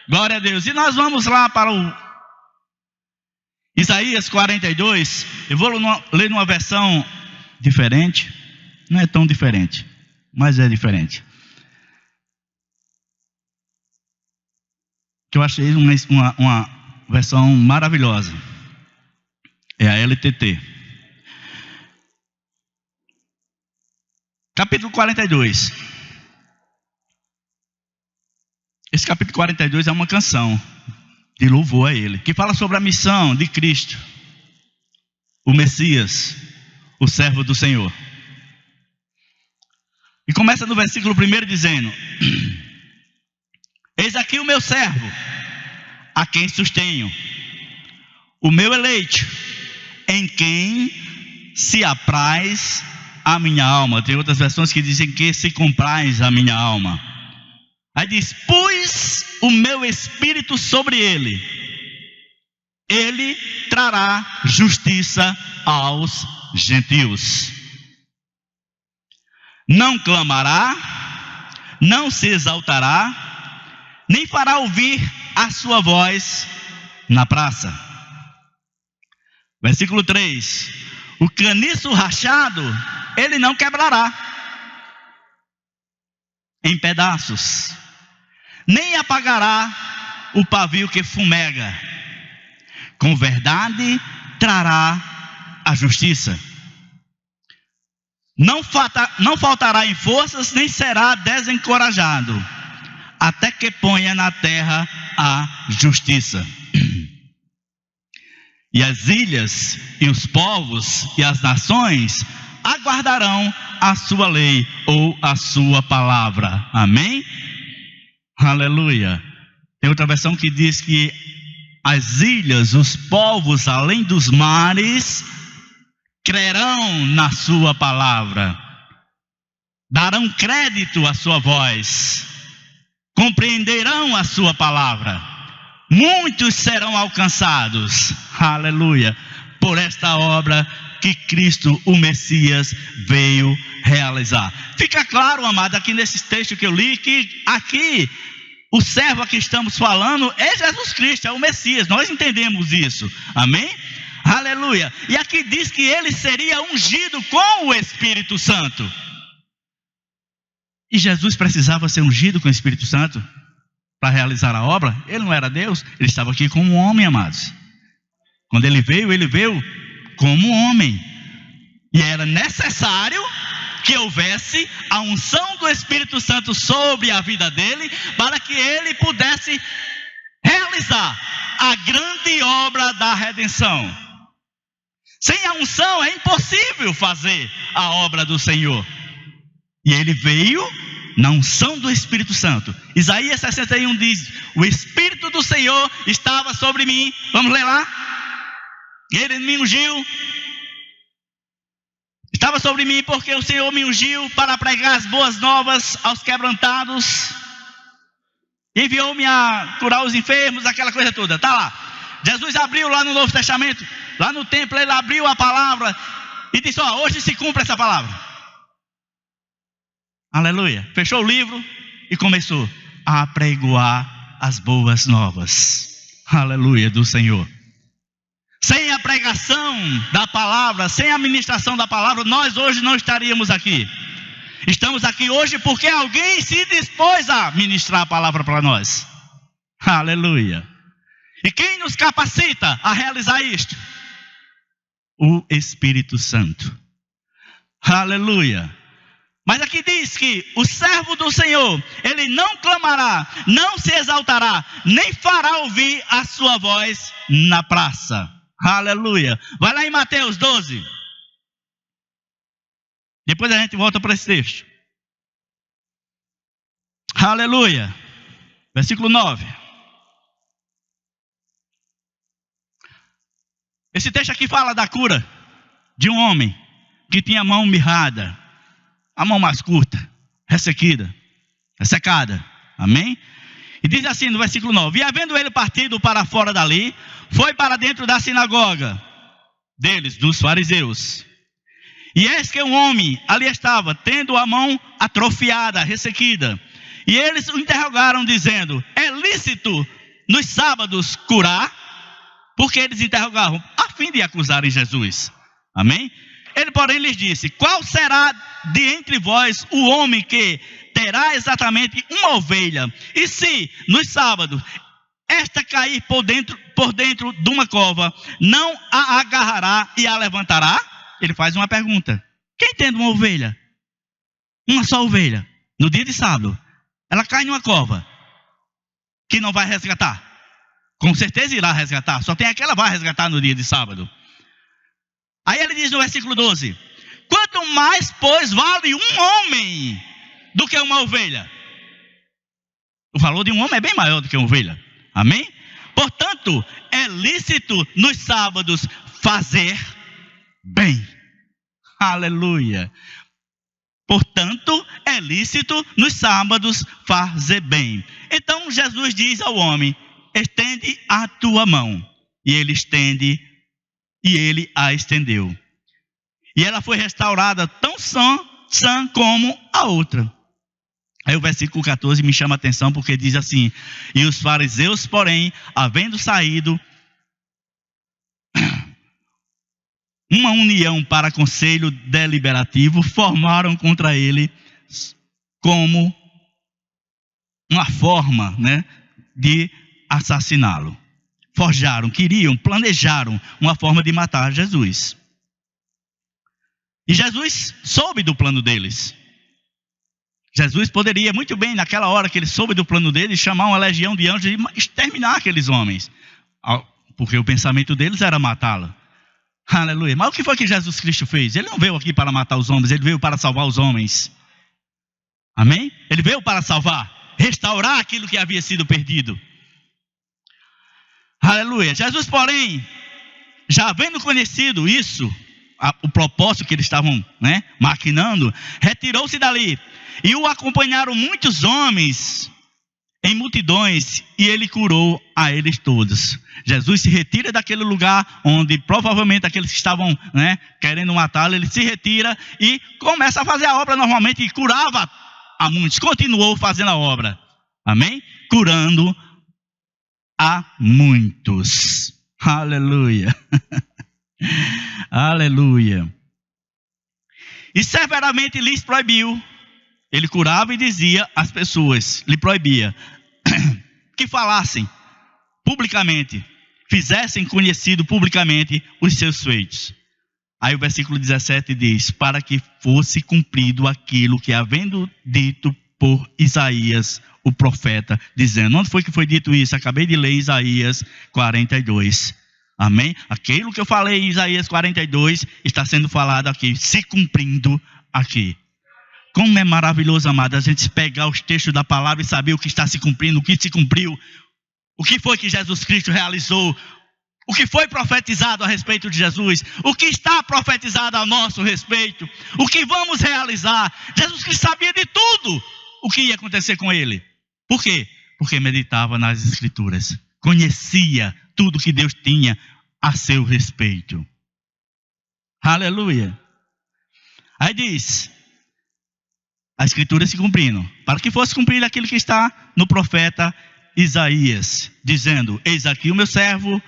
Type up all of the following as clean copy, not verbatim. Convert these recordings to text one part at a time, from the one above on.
Glória a Deus. E nós vamos lá para o Isaías 42. Eu vou ler numa versão diferente. Não é tão diferente, mas é diferente. Que eu achei uma versão maravilhosa. É a LTT. Capítulo 42. Esse capítulo 42 é uma canção de louvor a Ele, que fala sobre a missão de Cristo, o Messias, o servo do Senhor. E começa no versículo 1 dizendo: Eis aqui o meu servo, a quem sustenho, o meu eleito, em quem se apraz a minha alma. Tem outras versões que dizem que se compraz a minha alma. Aí diz: pus o meu espírito sobre ele, ele trará justiça aos gentios. Não clamará, não se exaltará, nem fará ouvir a sua voz na praça. Versículo 3: o caniço rachado ele não quebrará em pedaços, nem apagará o pavio que fumega. Com verdade trará a justiça. Não faltará em forças, nem será desencorajado, até que ponha na terra a justiça. E as ilhas, e os povos, e as nações aguardarão a sua lei, ou a sua palavra. Amém? Aleluia. Tem outra versão que diz que as ilhas, os povos além dos mares, crerão na sua palavra, darão crédito à sua voz, compreenderão a sua palavra. Muitos serão alcançados, aleluia, por esta obra que Cristo, o Messias, veio realizar. Fica claro, amado, aqui nesse texto que eu li, que aqui o servo a que estamos falando é Jesus Cristo, é o Messias. Nós entendemos isso, amém? Aleluia. E aqui diz que ele seria ungido com o Espírito Santo. E Jesus precisava ser ungido com o Espírito Santo para realizar a obra? Ele não era Deus, ele estava aqui como homem, amados. Quando ele veio como homem. E era necessário que houvesse a unção do Espírito Santo sobre a vida dele, para que ele pudesse realizar a grande obra da redenção. Sem a unção é impossível fazer a obra do Senhor. E ele veio na unção do Espírito Santo. Isaías 61 diz: o Espírito do Senhor estava sobre mim. Vamos ler lá? Ele me ungiu. Estava sobre mim porque o Senhor me ungiu para pregar as boas novas aos quebrantados. Enviou-me a curar os enfermos, aquela coisa toda. Está lá. Jesus abriu lá no Novo Testamento, lá no templo, ele abriu a palavra e disse: ó, hoje se cumpre essa palavra. Aleluia. Fechou o livro e começou a apregoar as boas novas. Aleluia, do Senhor. Sem a pregação da palavra, sem a ministração da palavra, nós hoje não estaríamos aqui. Estamos aqui hoje porque alguém se dispôs a ministrar a palavra para nós. Aleluia. E quem nos capacita a realizar isto? O Espírito Santo. Aleluia. Mas aqui diz que o servo do Senhor, ele não clamará, não se exaltará, nem fará ouvir a sua voz na praça. Aleluia. Vai lá em Mateus 12. Depois a gente volta para esse texto. Aleluia. Versículo 9. Esse texto aqui fala da cura de um homem que tinha a mão mirrada, a mão mais curta, ressecada. Amém? E diz assim no versículo 9: e havendo ele partido para fora dali, foi para dentro da sinagoga deles, dos fariseus. E eis que um homem ali estava, tendo a mão atrofiada, ressequida. E eles o interrogaram, dizendo: é lícito nos sábados curar, porque eles interrogavam a fim de acusarem Jesus. Amém? Ele, porém, lhes disse: qual será de entre vós o homem que terá exatamente uma ovelha, e se nos sábados esta cair por dentro de uma cova, não a agarrará e a levantará? Ele faz uma pergunta: quem tem uma ovelha? Uma só ovelha, no dia de sábado, ela cai numa cova, que não vai resgatar? Com certeza irá resgatar, só tem aquela que vai resgatar no dia de sábado. Aí ele diz no versículo 12: quanto mais, pois, vale um homem do que uma ovelha? O valor de um homem é bem maior do que uma ovelha. Amém? Portanto, é lícito nos sábados fazer bem. Aleluia. Portanto, é lícito nos sábados fazer bem. Então Jesus diz ao homem: estende a tua mão. E ele estende, e ele a estendeu. E ela foi restaurada tão sã como a outra. Aí o versículo 14 me chama a atenção, porque diz assim: e os fariseus, porém, havendo saído uma união para conselho deliberativo, formaram contra ele como uma forma, de assassiná-lo. Forjaram, queriam, planejaram uma forma de matar Jesus. E Jesus soube do plano deles. Jesus poderia muito bem, naquela hora que ele soube do plano deles, chamar uma legião de anjos e exterminar aqueles homens, porque o pensamento deles era matá-lo. Aleluia. Mas o que foi que Jesus Cristo fez? Ele não veio aqui para matar os homens, ele veio para salvar os homens. Amém? Ele veio para salvar, restaurar aquilo que havia sido perdido. Aleluia. Jesus, porém, já havendo conhecido isso, o propósito que eles estavam maquinando, retirou-se dali. E o acompanharam muitos homens em multidões, e ele curou a eles todos. Jesus se retira daquele lugar onde provavelmente aqueles que estavam querendo matá-lo, ele se retira e começa a fazer a obra normalmente, e curava a muitos, continuou fazendo a obra. Amém? Curando a muitos. Aleluia. Aleluia. E severamente lhes proibiu. Ele curava e dizia às pessoas, lhe proibia, que falassem publicamente, fizessem conhecido publicamente os seus feitos. Aí o versículo 17 diz: para que fosse cumprido aquilo que havendo dito por Isaías, o profeta, dizendo. Onde foi que foi dito isso? Acabei de ler Isaías 42. Amém? Aquilo que eu falei em Isaías 42 está sendo falado aqui, se cumprindo aqui. Como é maravilhoso, amado, a gente pegar os textos da palavra e saber o que está se cumprindo, o que se cumpriu, o que foi que Jesus Cristo realizou, o que foi profetizado a respeito de Jesus, o que está profetizado a nosso respeito, o que vamos realizar. Jesus Cristo sabia de tudo o que ia acontecer com ele. Por quê? Porque meditava nas Escrituras, conhecia tudo que Deus tinha a seu respeito. Aleluia. Aí diz: a Escritura se cumprindo, para que fosse cumprido aquilo que está no profeta Isaías, dizendo: eis aqui o meu servo,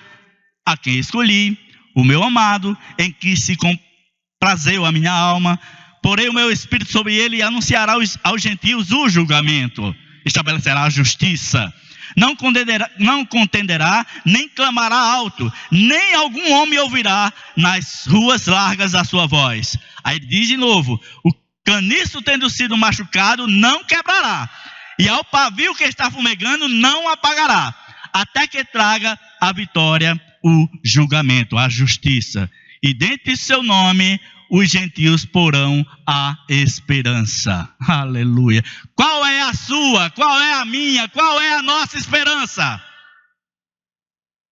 a quem escolhi, o meu amado, em que se comprazeu a minha alma. Porei o meu espírito sobre ele e anunciará aos gentios o julgamento, estabelecerá a justiça. Não contenderá, nem clamará alto, nem algum homem ouvirá nas ruas largas a sua voz. Aí diz de novo: o caniço tendo sido machucado não quebrará, e ao pavio que está fumegando não apagará, até que traga a vitória, o julgamento, a justiça. E dentre seu nome os gentios porão a esperança. Aleluia. Qual é a sua? Qual é a minha? Qual é a nossa esperança?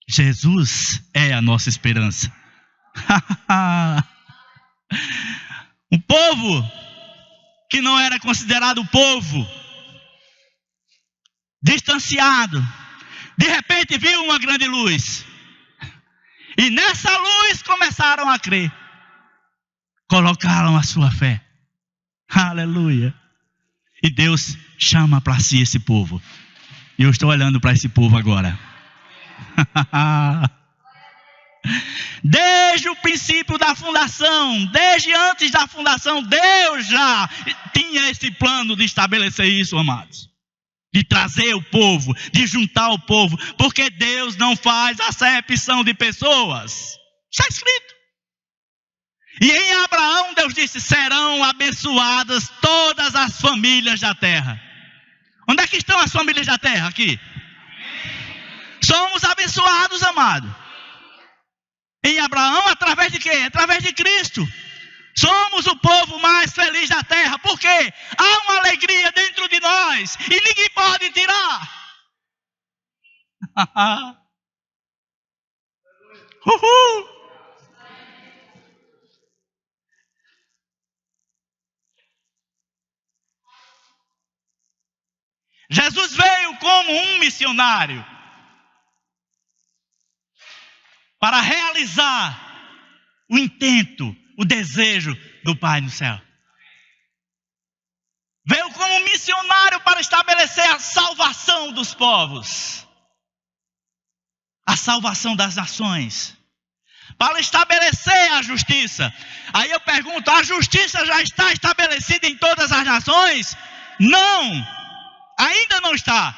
Jesus é a nossa esperança. Um povo que não era considerado povo, distanciado, de repente viu uma grande luz, e nessa luz começaram a crer, colocaram a sua fé. Aleluia. E Deus chama para si esse povo, e eu estou olhando para esse povo agora. Desde o princípio da fundação, desde antes da fundação, Deus já tinha esse plano de estabelecer isso, amados. De trazer o povo, de juntar o povo, porque Deus não faz acepção de pessoas. Está escrito. E em Abraão Deus disse: serão abençoadas todas as famílias da terra. Onde é que estão as famílias da terra? Aqui. Somos abençoados, amado. Em Abraão, através de quê? Através de Cristo. Somos o povo mais feliz da terra. Por quê? Há uma alegria dentro de nós e ninguém pode tirar. Uhul. Jesus veio como um missionário para realizar o intento, o desejo do Pai no céu. Veio como missionário para estabelecer a salvação dos povos, a salvação das nações, para estabelecer a justiça. Aí eu pergunto: a justiça já está estabelecida em todas as nações? Não, ainda não está.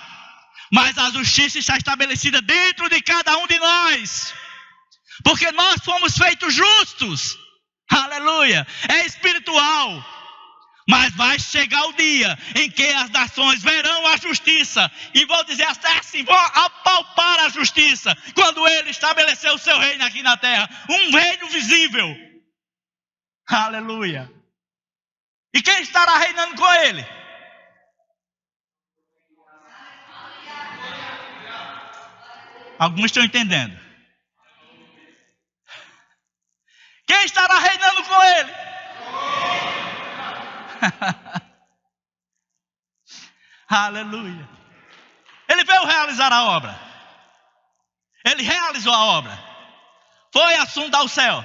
Mas a justiça está estabelecida dentro de cada um de nós, porque nós fomos feitos justos. Aleluia. É espiritual. Mas vai chegar o dia em que as nações verão a justiça e vão dizer assim, vão apalpar a justiça, quando Ele estabeleceu o seu reino aqui na terra, um reino visível. Aleluia. E quem estará reinando com Ele? Alguns estão entendendo. Quem estará reinando com Ele? Aleluia. Ele veio realizar a obra. Ele realizou a obra. Foi assunto ao céu.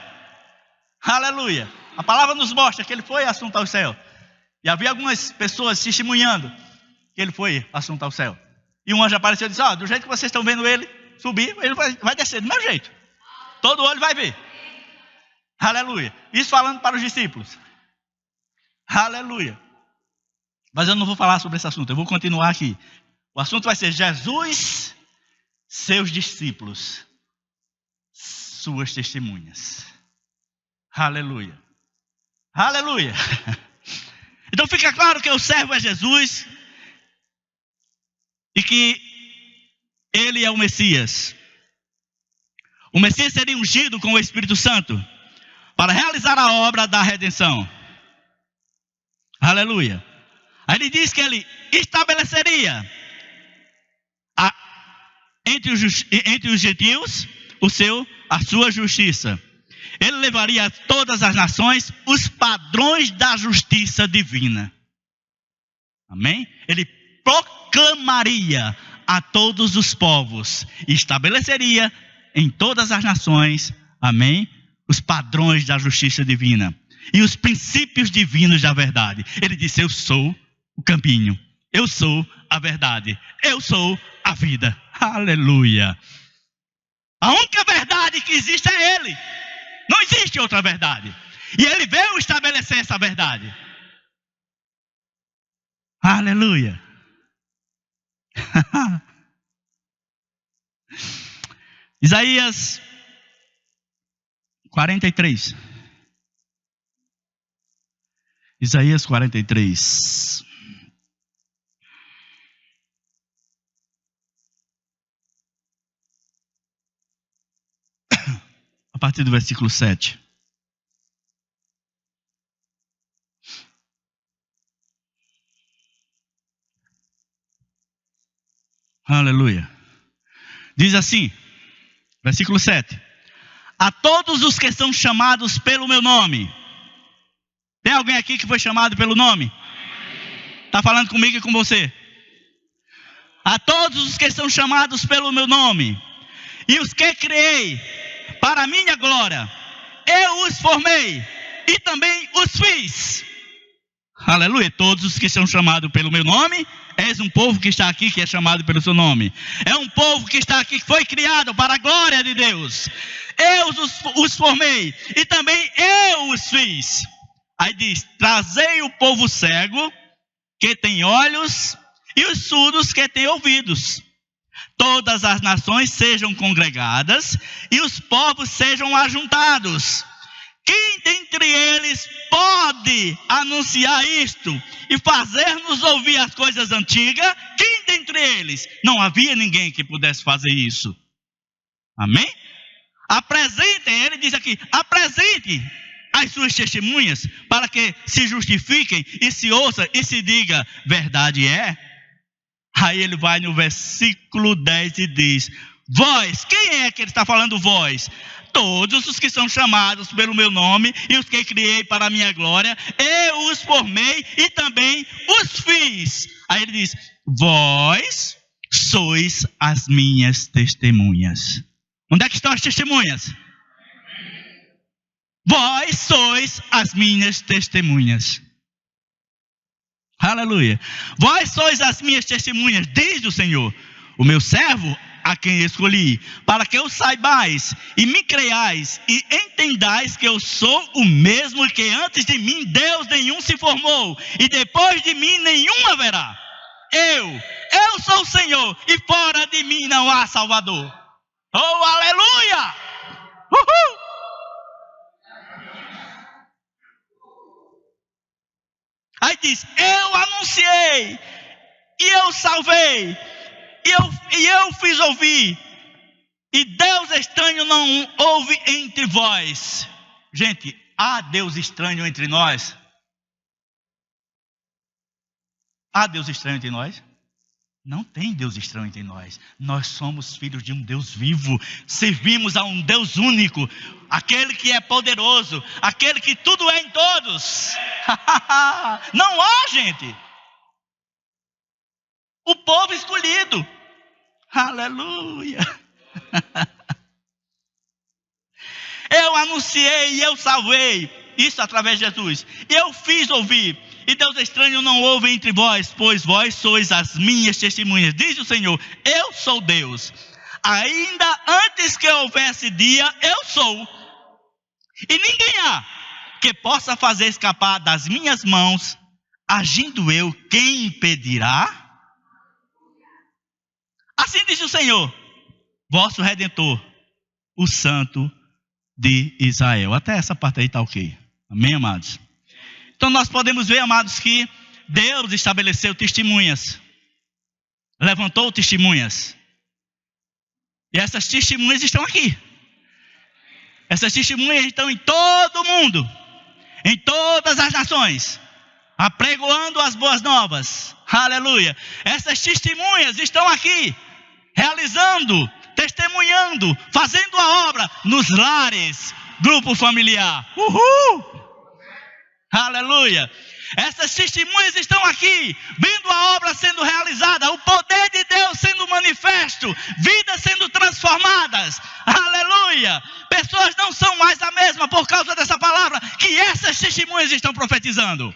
Aleluia. A palavra nos mostra que Ele foi assunto ao céu. E havia algumas pessoas testemunhando que Ele foi assunto ao céu. E um anjo apareceu e disse: do jeito que vocês estão vendo Ele subir, Ele vai descer do meu jeito. Todo olho vai ver. Aleluia. Isso falando para os discípulos. Aleluia. Mas eu não vou falar sobre esse assunto. Eu vou continuar aqui. O assunto vai ser Jesus, seus discípulos, suas testemunhas. Aleluia. Aleluia. Então fica claro que o servo é Jesus e que Ele é o Messias. O Messias seria ungido com o Espírito Santo para realizar a obra da redenção. Aleluia. Aí ele diz que Ele estabeleceria entre os gentios a sua justiça. Ele levaria a todas as nações os padrões da justiça divina. Amém? Ele proclamaria a todos os povos e estabeleceria em todas as nações, amém, os padrões da justiça divina e os princípios divinos da verdade. Ele disse: eu sou o caminho, eu sou a verdade, eu sou a vida. Aleluia. A única verdade que existe é Ele. Não existe outra verdade. E Ele veio estabelecer essa verdade. Aleluia. Isaías 43. Isaías 43. A partir do versículo 7. Aleluia. Diz assim, versículo 7. A todos os que são chamados pelo meu nome. Tem alguém aqui que foi chamado pelo nome? Está falando comigo e com você. A todos os que são chamados pelo meu nome, e os que criei para a minha glória, eu os formei e também os fiz. Aleluia. Todos os que são chamados pelo meu nome, És um povo que está aqui, que é chamado pelo seu nome. É um povo que está aqui, que foi criado para a glória de Deus. Eu os formei e também eu os fiz. Aí diz: trazei o povo cego, que tem olhos, e os surdos, que têm ouvidos. Todas as nações sejam congregadas, e os povos sejam ajuntados. Quem dentre eles pode anunciar isto e fazer-nos ouvir as coisas antigas? Quem dentre eles? Não havia ninguém que pudesse fazer isso. Amém? Apresentem, ele diz aqui, apresente as suas testemunhas, para que se justifiquem e se ouça e se diga, verdade é. Aí ele vai no versículo 10 e diz: vós, quem é que ele está falando vós? Todos os que são chamados pelo meu nome e os que criei para a minha glória, eu os formei e também os fiz. Aí ele diz: vós sois as minhas testemunhas. Onde é que estão as testemunhas? Vós sois as minhas testemunhas. Aleluia. Vós sois as minhas testemunhas, diz o Senhor, o meu servo, a quem escolhi, para que eu saibais e me creiais e entendais que eu sou o mesmo, que antes de mim Deus nenhum se formou e depois de mim nenhum haverá. Eu sou o Senhor e fora de mim não há Salvador. Oh, aleluia! Uhul! Aí diz: eu anunciei e eu salvei e eu fiz ouvir, e Deus estranho não houve entre vós. Gente, há Deus estranho entre nós? Há Deus estranho entre nós? Não tem Deus estranho entre nós. Nós somos filhos de um Deus vivo. Servimos a um Deus único. Aquele que é poderoso. Aquele que tudo é em todos. Não há, gente. O povo escolhido. Aleluia. Eu anunciei e eu salvei. Isso através de Jesus. Eu fiz ouvir. E Deus estranho não houve entre vós, pois vós sois as minhas testemunhas. Diz o Senhor: eu sou Deus. Ainda antes que houvesse dia, eu sou. E ninguém há que possa fazer escapar das minhas mãos. Agindo eu, quem impedirá? Assim diz o Senhor, vosso Redentor, o Santo de Israel. Até essa parte aí está ok. Amém, amados? Então nós podemos ver, amados, que Deus estabeleceu testemunhas. Levantou testemunhas. E essas testemunhas estão aqui. Essas testemunhas estão em todo o mundo. Em todas as nações. Apregoando as boas novas. Aleluia. Essas testemunhas estão aqui. Realizando, testemunhando, fazendo a obra nos lares. Grupo familiar. Uhul! Aleluia. Essas testemunhas estão aqui, vendo a obra sendo realizada, o poder de Deus sendo manifesto, vidas sendo transformadas. Aleluia. Pessoas não são mais a mesma por causa dessa palavra que essas testemunhas estão profetizando.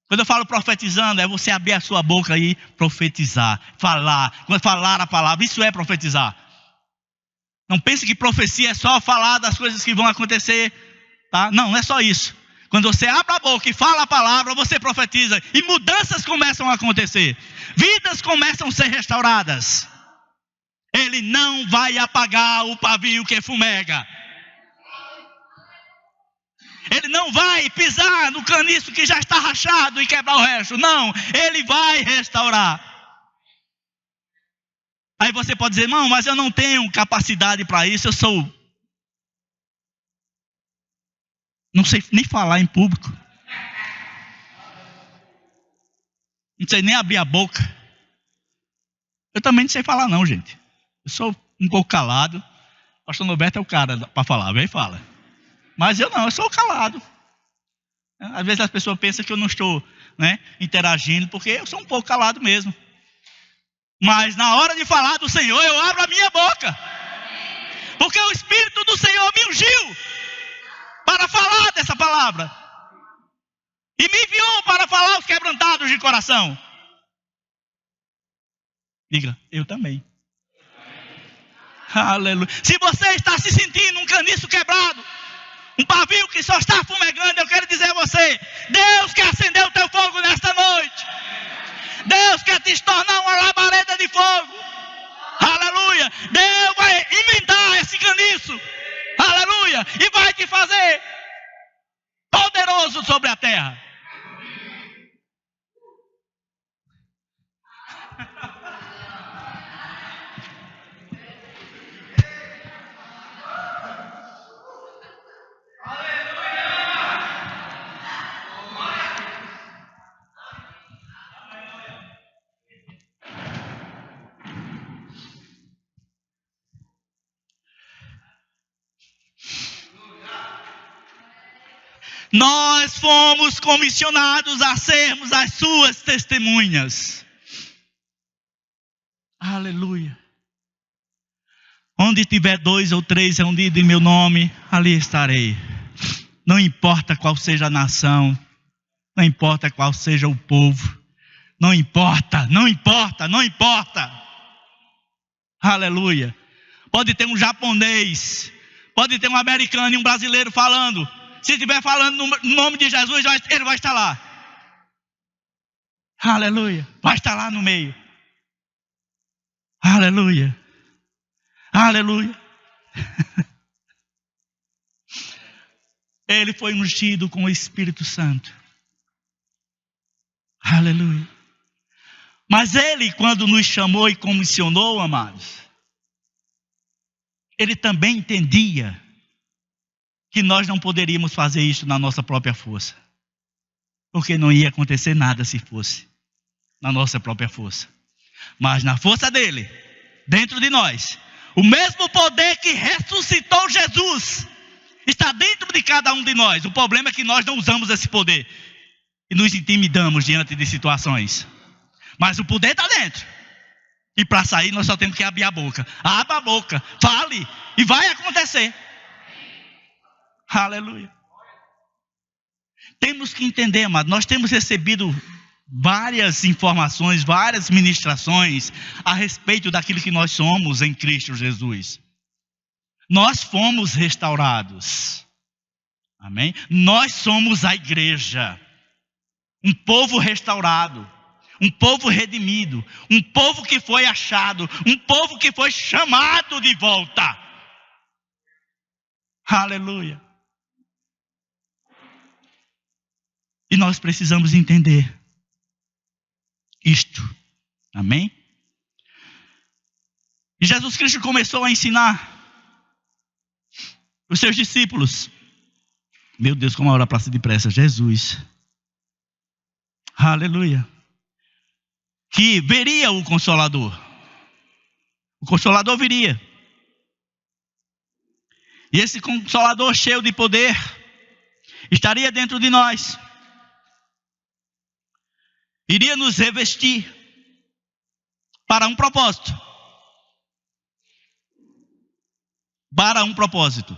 Quando eu falo profetizando, é você abrir a sua boca e profetizar, falar. Quando falar a palavra, isso é profetizar. Não pense que profecia é só falar das coisas que vão acontecer, tá? Não é só isso. Quando você abre a boca e fala a palavra, você profetiza e mudanças começam a acontecer. Vidas começam a ser restauradas. Ele não vai apagar o pavio que fumega. Ele não vai pisar no caniço que já está rachado e quebrar o resto. Não, ele vai restaurar. Aí você pode dizer: não, mas eu não tenho capacidade para isso, eu sou... Não sei nem falar em público. Não sei nem abrir a boca. Eu também não sei falar não, gente. Eu sou um pouco calado. O pastor Norberto é o cara para falar, vem e fala. Mas eu não, eu sou calado. Às vezes as pessoas pensam que eu não estou, interagindo, porque eu sou um pouco calado mesmo. Mas na hora de falar do Senhor, eu abro a minha boca. Porque o Espírito do Senhor me ungiu para falar dessa palavra. E me enviou para falar aos quebrantados de coração. Diga, eu também. Aleluia. Se você está se sentindo um caniço quebrado, um pavio que só está fumegando, eu quero dizer a você, Deus quer acender o teu fogo nesta noite. Deus quer te tornar uma labareda de fogo. Aleluia. Deus vai inventar esse caniço. Aleluia. E vai te fazer poderoso sobre a terra. Nós fomos comissionados a sermos as suas testemunhas. Aleluia. Onde tiver 2 ou 3 reunidos em meu nome, ali estarei. Não importa qual seja a nação, não importa qual seja o povo, não importa. Aleluia. Pode ter um japonês, pode ter um americano e um brasileiro falando. Se estiver falando no nome de Jesus, ele vai estar lá. Aleluia. Vai estar lá no meio. Aleluia. Aleluia. Ele foi ungido com o Espírito Santo. Aleluia. Mas ele, quando nos chamou e comissionou, amados, ele também entendia que nós não poderíamos fazer isso na nossa própria força. Porque não ia acontecer nada se fosse na nossa própria força. Mas na força dele, dentro de nós, o mesmo poder que ressuscitou Jesus está dentro de cada um de nós. O problema é que nós não usamos esse poder e nos intimidamos diante de situações. Mas o poder está dentro. E para sair nós só temos que abrir a boca. Abra a boca, fale e vai acontecer. Aleluia. Temos que entender, amado, nós temos recebido várias informações, várias ministrações a respeito daquilo que nós somos em Cristo Jesus. Nós fomos restaurados. Amém? Nós somos a igreja. Um povo restaurado. Um povo redimido. Um povo que foi achado. Um povo que foi chamado de volta. Aleluia. E nós precisamos entender isto. Amém? E Jesus Cristo começou a ensinar os seus discípulos. Meu Deus, como a hora passa depressa. Jesus. Aleluia. Que veria o Consolador. O Consolador viria. E esse Consolador cheio de poder estaria dentro de nós. Iria nos revestir para um propósito. Para um propósito.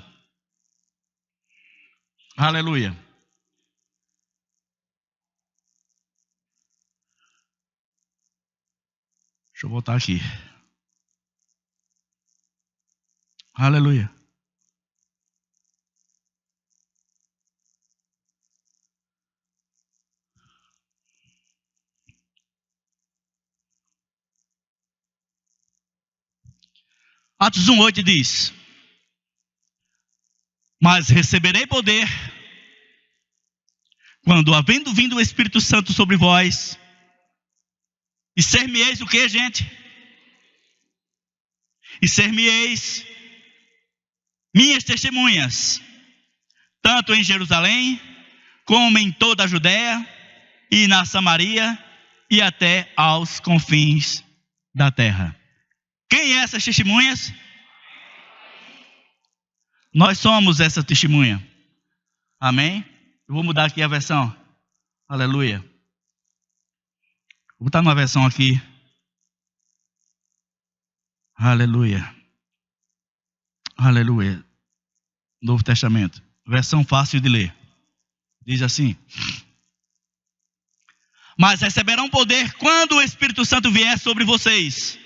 Aleluia. Deixa eu voltar aqui. Aleluia. Atos 1:8 diz: mas receberei poder quando, havendo vindo o Espírito Santo sobre vós, e ser-me-eis o que, gente? E ser-me-eis minhas testemunhas, tanto em Jerusalém, como em toda a Judéia, e na Samaria, e até aos confins da terra. Quem é essas testemunhas? Nós somos essa testemunha. Amém? Eu vou mudar aqui a versão. Aleluia. Vou botar uma versão aqui. Aleluia. Aleluia. Novo Testamento. Versão fácil de ler. Diz assim: mas receberão poder quando o Espírito Santo vier sobre vocês.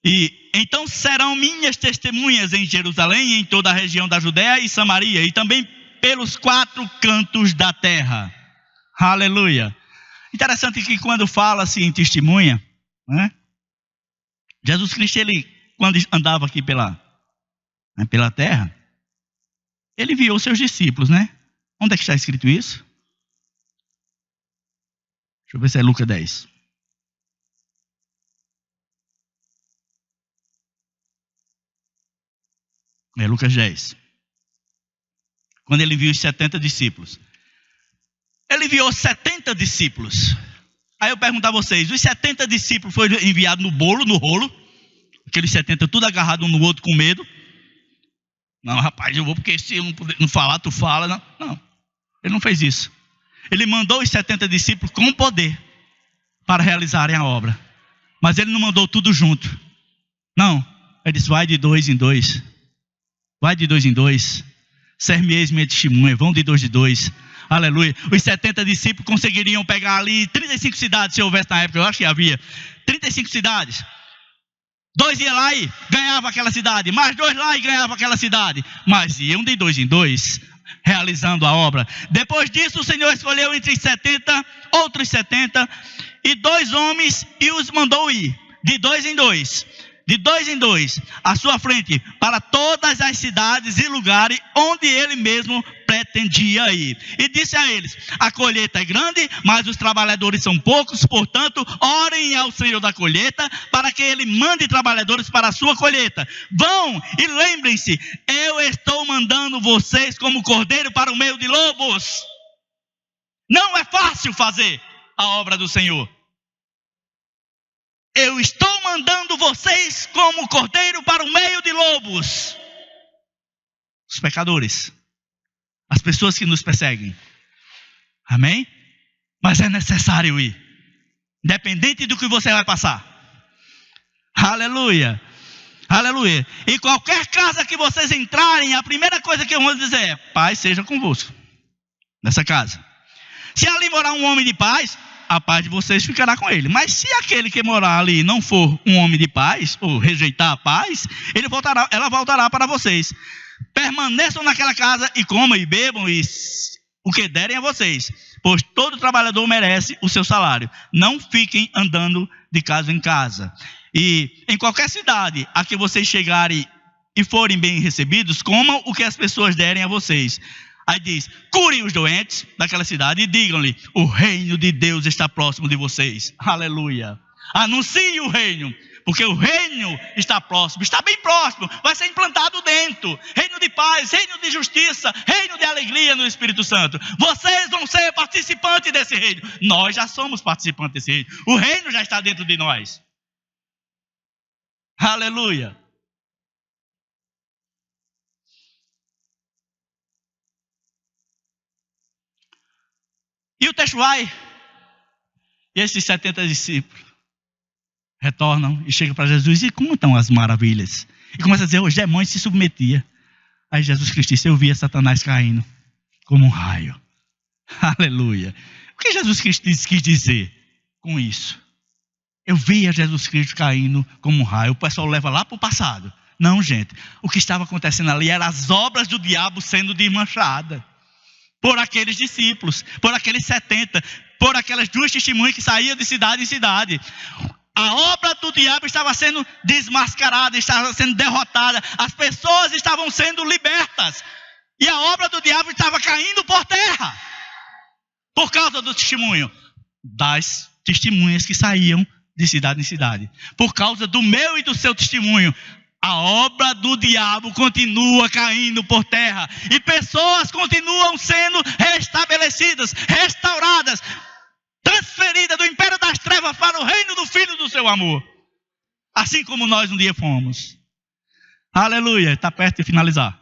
E então serão minhas testemunhas em Jerusalém, em toda a região da Judéia e Samaria, e também pelos 4 cantos da terra. Aleluia. Interessante que quando fala-se em testemunha, né? Jesus Cristo, ele, quando andava aqui pela terra, ele viu seus discípulos, né? Onde é que está escrito isso? Deixa eu ver se é Lucas 10. É Lucas 10. Quando ele enviou os 70 discípulos. Ele enviou 70 discípulos. Aí eu pergunto a vocês, os 70 discípulos foram enviados no rolo? Aqueles 70 tudo agarrado um no outro com medo? Não, rapaz, eu vou porque se eu não falar, tu fala. Não, ele não fez isso. Ele mandou os 70 discípulos com poder para realizarem a obra. Mas ele não mandou tudo junto. Não, ele disse, vai de 2 em 2. Vai de 2 em 2. Ser-me-eis minha testemunha, vão de 2 em 2. Aleluia. Os 70 discípulos conseguiriam pegar ali 35 cidades, se houvesse na época, eu acho que havia 35 cidades. 2 iam lá e ganhavam aquela cidade, mais 2 lá e ganhavam aquela cidade. Mas iam de 2 em 2, realizando a obra. Depois disso, o Senhor escolheu entre 70, outros 70, e 2 homens e os mandou ir, de 2 em 2. De 2 em 2, à sua frente, para todas as cidades e lugares onde ele mesmo pretendia ir. E disse a eles, a colheita é grande, mas os trabalhadores são poucos, portanto, orem ao Senhor da colheita, para que ele mande trabalhadores para a sua colheita. Vão e lembrem-se, eu estou mandando vocês como cordeiro para o meio de lobos. Não é fácil fazer a obra do Senhor. Eu estou mandando vocês como cordeiro para o meio de lobos. Os pecadores. As pessoas que nos perseguem. Amém? Mas é necessário ir. Independente do que você vai passar. Aleluia. Aleluia. E qualquer casa que vocês entrarem, a primeira coisa que eu vou dizer é, paz seja convosco. Nessa casa. Se ali morar um homem de paz, a paz de vocês ficará com ele. Mas se aquele que morar ali não for um homem de paz, ou rejeitar a paz, ela voltará para vocês. Permaneçam naquela casa e comam e bebam e o que derem a vocês, pois todo trabalhador merece o seu salário. Não fiquem andando de casa em casa. E em qualquer cidade a que vocês chegarem e forem bem recebidos, comam o que as pessoas derem a vocês. Aí diz, curem os doentes daquela cidade e digam-lhe, o reino de Deus está próximo de vocês. Aleluia. Anuncie o reino, porque o reino está próximo, está bem próximo, vai ser implantado dentro. Reino de paz, reino de justiça, reino de alegria no Espírito Santo. Vocês vão ser participantes desse reino. Nós já somos participantes desse reino. O reino já está dentro de nós. Aleluia. E o texto vai, e esses 70 discípulos retornam e chegam para Jesus e contam as maravilhas. E começam a dizer, os demônios se submetiam. Aí Jesus Cristo disse, eu via Satanás caindo como um raio. Aleluia. O que Jesus Cristo quis dizer com isso? Eu via Jesus Cristo caindo como um raio. O pessoal leva lá para o passado. Não, gente. O que estava acontecendo ali eram as obras do diabo sendo desmanchadas. Por aqueles discípulos, por aqueles 70, por aquelas 2 testemunhas que saíam de cidade em cidade. A obra do diabo estava sendo desmascarada, estava sendo derrotada. As pessoas estavam sendo libertas. E a obra do diabo estava caindo por terra. Por causa do testemunho. Das testemunhas que saíam de cidade em cidade. Por causa do meu e do seu testemunho. A obra do diabo continua caindo por terra. E pessoas continuam sendo restabelecidas, restauradas, transferidas do império das trevas para o reino do Filho do seu amor. Assim como nós um dia fomos. Aleluia. Está perto de finalizar.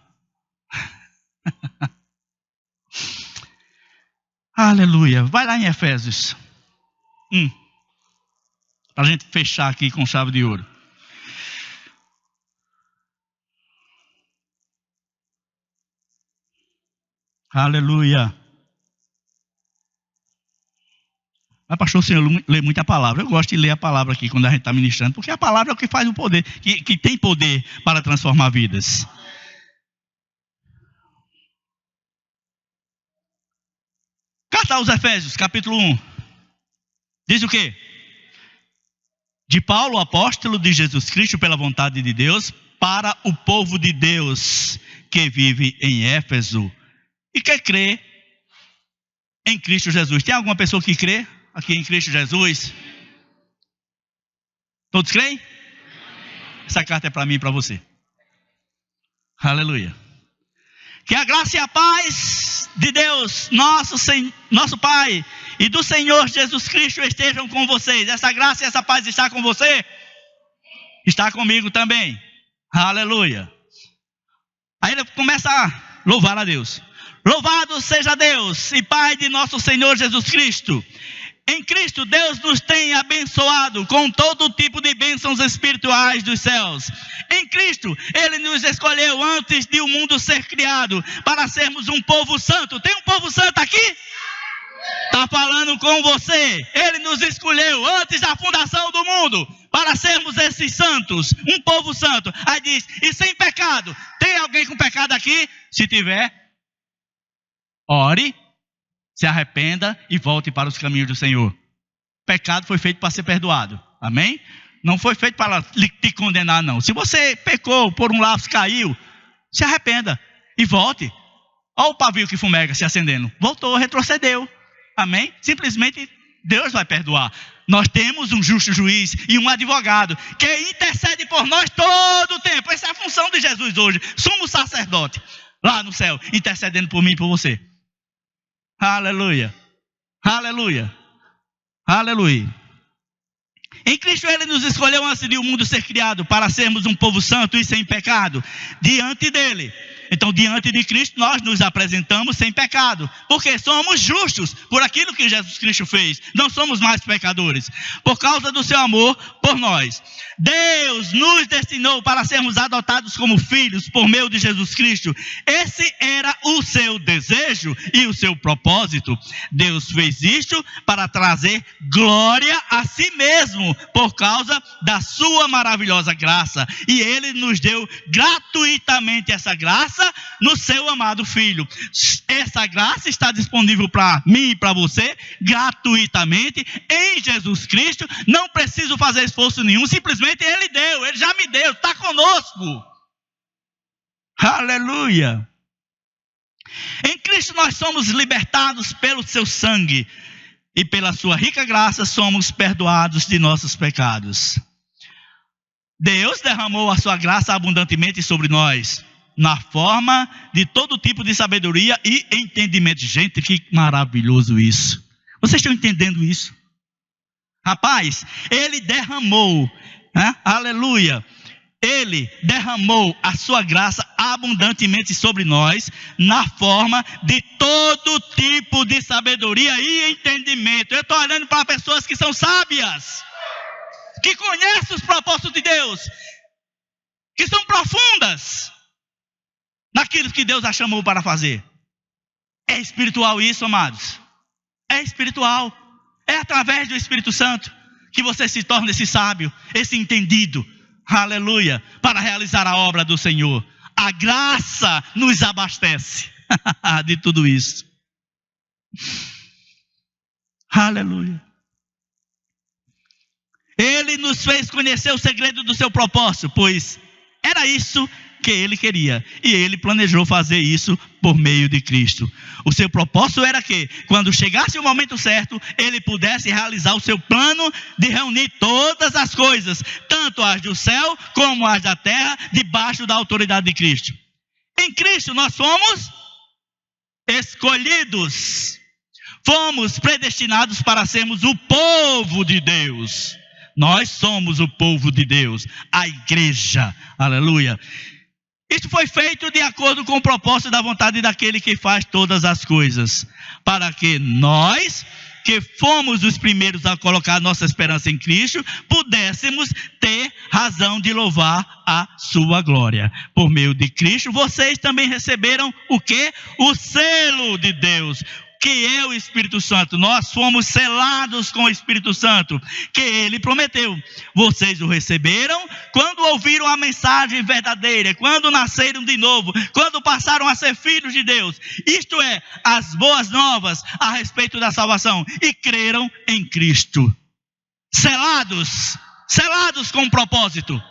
Aleluia. Vai lá em Efésios 1. Para a gente fechar aqui com chave de ouro. Aleluia. Mas, pastor, o senhor lê muita palavra. Eu gosto de ler a palavra aqui quando a gente está ministrando, porque a palavra é o que faz o poder, que tem poder para transformar vidas. Carta aos Efésios, capítulo 1. Diz o quê? De Paulo, apóstolo de Jesus Cristo, pela vontade de Deus, para o povo de Deus que vive em Éfeso e que crê em Cristo Jesus. Tem alguma pessoa que crê aqui em Cristo Jesus? Todos creem? Essa carta é para mim e para você. Aleluia. Que a graça e a paz de Deus, nosso Pai, e do Senhor Jesus Cristo estejam com vocês. Essa graça e essa paz está com você? Está comigo também. Aleluia. Aí ele começa a louvar a Deus. Louvado seja Deus e Pai de nosso Senhor Jesus Cristo. Em Cristo, Deus nos tem abençoado com todo tipo de bênçãos espirituais dos céus. Em Cristo, Ele nos escolheu antes de o mundo ser criado, para sermos um povo santo. Tem um povo santo aqui? Está falando com você. Ele nos escolheu antes da fundação do mundo, para sermos esses santos, um povo santo. Aí diz, e sem pecado. Tem alguém com pecado aqui? Se tiver, ore, se arrependa e volte para os caminhos do Senhor. Pecado foi feito para ser perdoado. Amém? Não foi feito para te condenar, não. Se você pecou, por um lapso caiu, se arrependa e volte. Olha o pavio que fumega se acendendo. Voltou, retrocedeu. Amém? Simplesmente Deus vai perdoar. Nós temos um justo juiz e um advogado que intercede por nós todo o tempo. Essa é a função de Jesus hoje. Sumo sacerdote lá no céu, intercedendo por mim e por você. Aleluia, aleluia, aleluia. Em Cristo Ele nos escolheu antes de o mundo ser criado, para sermos um povo santo e sem pecado diante dEle. Então, diante de Cristo, nós nos apresentamos sem pecado, porque somos justos por aquilo que Jesus Cristo fez. Não somos mais pecadores, por causa do seu amor por nós. Deus nos destinou para sermos adotados como filhos por meio de Jesus Cristo. Esse era o seu desejo e o seu propósito. Deus fez isto para trazer glória a si mesmo, por causa da sua maravilhosa graça. E Ele nos deu gratuitamente essa graça no seu amado Filho. Essa graça está disponível para mim e para você gratuitamente em Jesus Cristo. Não preciso fazer esforço nenhum, simplesmente Ele deu, Ele já me deu, está conosco. Aleluia. Em Cristo nós somos libertados pelo seu sangue e pela sua rica graça somos perdoados de nossos pecados. Deus derramou a sua graça abundantemente sobre nós, na forma de todo tipo de sabedoria e entendimento. Gente, que maravilhoso isso. Vocês estão entendendo isso? Rapaz, Ele derramou, aleluia, Ele derramou a sua graça abundantemente sobre nós, na forma de todo tipo de sabedoria e entendimento. Eu estou olhando para pessoas que são sábias, que conhecem os propósitos de Deus, que são profundas naquilo que Deus a chamou para fazer. É espiritual isso, amados. É espiritual. É através do Espírito Santo que você se torna esse sábio, esse entendido. Aleluia. Para realizar a obra do Senhor. A graça nos abastece de tudo isso. Aleluia. Ele nos fez conhecer o segredo do seu propósito, pois era isso que Ele queria, e Ele planejou fazer isso por meio de Cristo. O seu propósito era que, quando chegasse o momento certo, Ele pudesse realizar o seu plano de reunir todas as coisas, tanto as do céu como as da terra, debaixo da autoridade de Cristo. Em Cristo nós fomos escolhidos, fomos predestinados para sermos o povo de Deus. Nós somos o povo de Deus, a igreja, aleluia. Isso foi feito de acordo com o propósito da vontade daquele que faz todas as coisas, para que nós, que fomos os primeiros a colocar nossa esperança em Cristo, pudéssemos ter razão de louvar a sua glória. Por meio de Cristo, vocês também receberam o quê? O selo de Deus. que é o Espírito Santo. Nós fomos selados com o Espírito Santo, que Ele prometeu. Vocês o receberam quando ouviram a mensagem verdadeira, quando nasceram de novo, quando passaram a ser filhos de Deus. Isto é, as boas novas a respeito da salvação, e creram em Cristo. Selados com um propósito.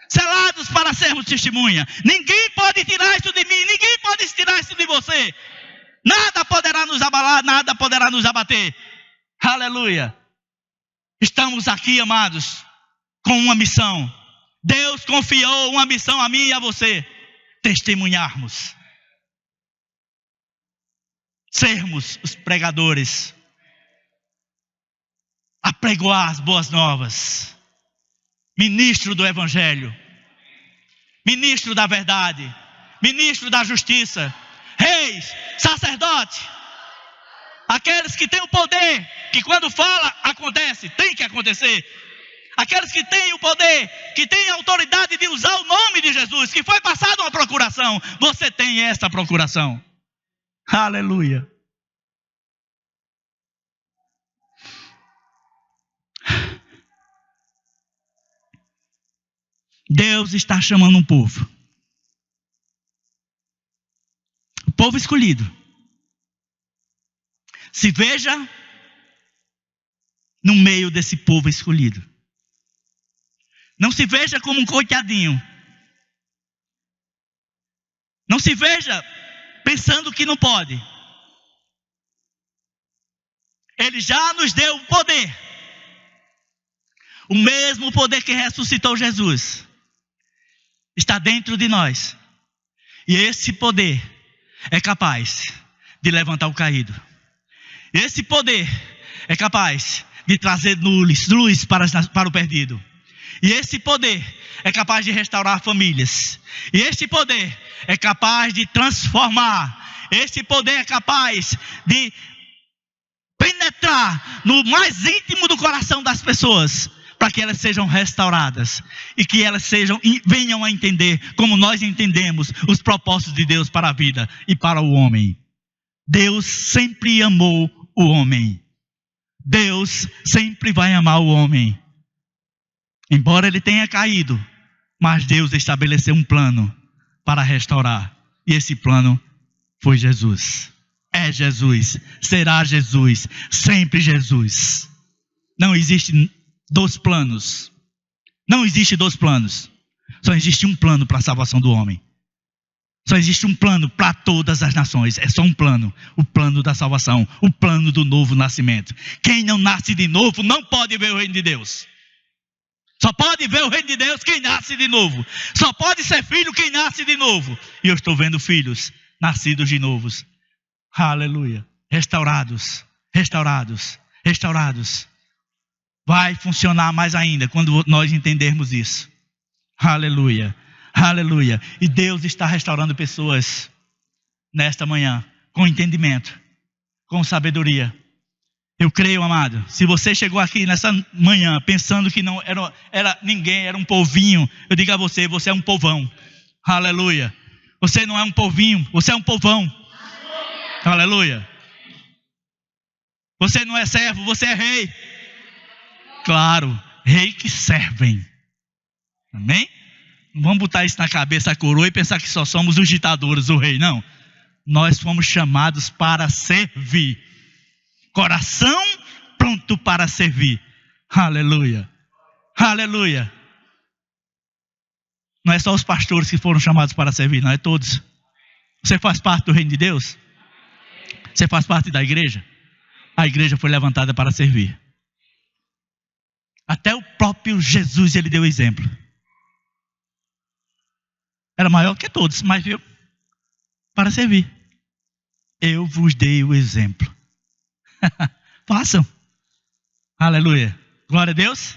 Selados para sermos testemunha. Ninguém pode tirar isso de mim, ninguém pode tirar isso de você. Nada poderá nos abalar, nada poderá nos abater. Aleluia. Estamos aqui, amados, com uma missão. Deus confiou uma missão a mim e a você: testemunharmos. Sermos os pregadores. Apregoar as boas novas. Ministro do Evangelho. Ministro da verdade. Ministro da justiça. Reis, sacerdote, aqueles que têm o poder, que quando fala, acontece, tem que acontecer. Aqueles que têm o poder, que têm a autoridade de usar o nome de Jesus, que foi passada uma procuração. Você tem essa procuração. Aleluia. Deus está chamando um povo. O povo escolhido. Se veja no meio desse povo escolhido. Não se veja como um coitadinho. Não se veja pensando que não pode. Ele já nos deu o poder. O mesmo poder que ressuscitou Jesus está dentro de nós. E esse poder é capaz de levantar o caído. Esse poder é capaz de trazer luz para o perdido. E esse poder é capaz de restaurar famílias. E esse poder é capaz de transformar. Esse poder é capaz de penetrar no mais íntimo do coração das pessoas, para que elas sejam restauradas e que elas venham a entender, como nós entendemos, os propósitos de Deus para a vida e para o homem. Deus sempre amou o homem. Deus sempre vai amar o homem. Embora ele tenha caído, mas Deus estabeleceu um plano para restaurar. E esse plano foi Jesus. É Jesus, será Jesus, sempre Jesus. Não existe dois planos. Não existe dois planos. Só existe um plano para a salvação do homem. Só existe um plano para todas as nações. É só um plano. O plano da salvação. O plano do novo nascimento. Quem não nasce de novo não pode ver o reino de Deus. Só pode ver o reino de Deus quem nasce de novo. Só pode ser filho quem nasce de novo. E eu estou vendo filhos nascidos de novos. Aleluia. Restaurados. Restaurados. Restaurados. Vai funcionar mais ainda quando nós entendermos isso. Aleluia. Aleluia. E Deus está restaurando pessoas nesta manhã com entendimento, com sabedoria. Eu creio, amado, se você chegou aqui nessa manhã pensando que não era ninguém, era um povinho, eu digo a você, você é um povão. Aleluia. Você não é um povinho, você é um povão. Aleluia. Você não é servo, você é rei. Claro, rei que servem. Amém? Não vamos botar isso na cabeça a coroa e pensar que só somos os ditadores, o rei, não. Nós fomos chamados para servir. Coração pronto para servir. Aleluia. Aleluia. Não é só os pastores que foram chamados para servir, não é todos. Você faz parte do reino de Deus? Você faz parte da igreja? A igreja foi levantada para servir. Até o próprio Jesus, ele deu exemplo. Era maior que todos, mas veio para servir. Eu vos dei o exemplo. Façam. Aleluia. Glória a Deus.